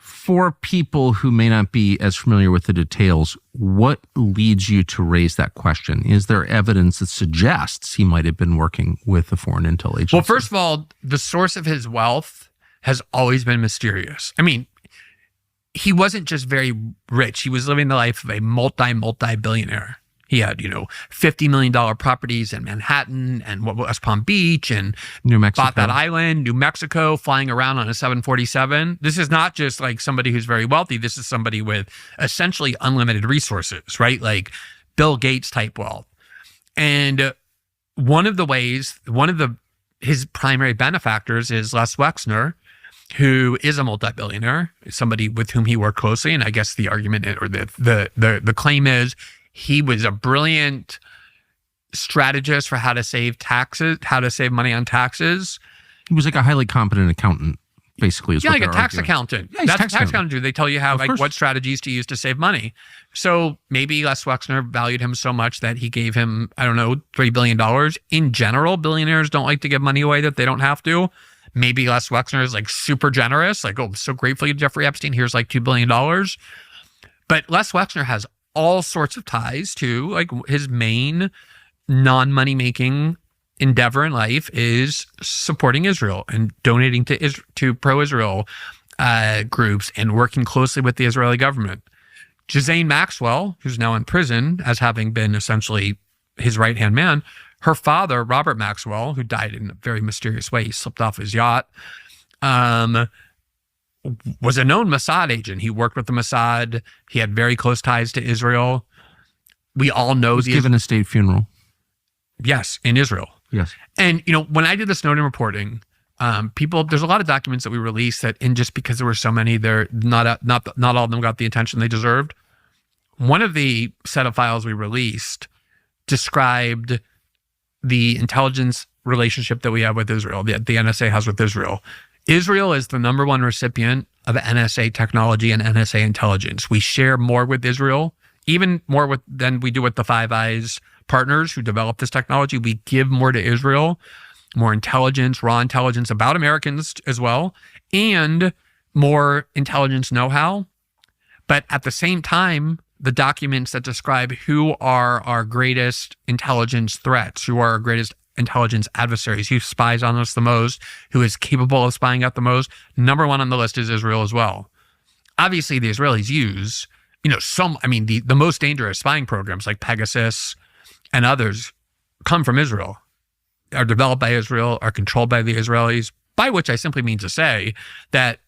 For people who may not be as familiar with the details, what leads you to raise that question? Is there evidence that suggests he might have been working with the Foreign Intel Agency? Well, first of all, the source of his wealth has always been mysterious. I mean, he wasn't just very rich. He was living the life of a multi-billionaire. He had, $50 million properties in Manhattan and West Palm Beach and New Mexico. Bought that island, New Mexico, flying around on a 747. This is not just like somebody who's very wealthy. This is somebody with essentially unlimited resources, right? Like Bill Gates type wealth. And his primary benefactors is Les Wexner, who is a multi-billionaire, somebody with whom he worked closely. And I guess the argument or the claim is he was a brilliant strategist for how to save taxes, how to save money on taxes. He was like a highly competent accountant, basically. Yeah, like a tax accountant. Yeah, that's what tax accountants do. They tell you how, what strategies to use to save money. So maybe Les Wexner valued him so much that he gave him, $3 billion. In general, billionaires don't like to give money away that they don't have to. Maybe Les Wexner is like super generous, like, I'm so grateful to Jeffrey Epstein. Here's like $2 billion. But Les Wexner has all sorts of ties to, like, his main non-money making endeavor in life is supporting Israel and donating to pro-Israel groups and working closely with the Israeli government. Ghislaine Maxwell, who's now in prison as having been essentially his right-hand man, her father, Robert Maxwell, who died in a very mysterious way, he slipped off his yacht, was a known Mossad agent. He worked with the Mossad. He had very close ties to Israel. We all know he was given a state funeral. Yes, in Israel. Yes. And, when I did the Snowden reporting, there's a lot of documents that we released that, and just because there were so many, they're not all of them got the attention they deserved. One of the set of files we released described the intelligence relationship that we have with Israel, that the NSA has with Israel. Israel is the number one recipient of NSA technology and NSA intelligence. We share more with Israel, even more than we do with the Five Eyes partners who develop this technology. We give more to Israel, more intelligence, raw intelligence about Americans as well, and more intelligence know-how. But at the same time, the documents that describe who are our greatest intelligence threats, who are our greatest intelligence adversaries, who spies on us the most, who is capable of spying out the most, number one on the list is Israel as well. Obviously, the Israelis use, the most dangerous spying programs like Pegasus and others come from Israel, are developed by Israel, are controlled by the Israelis, by which I simply mean to say that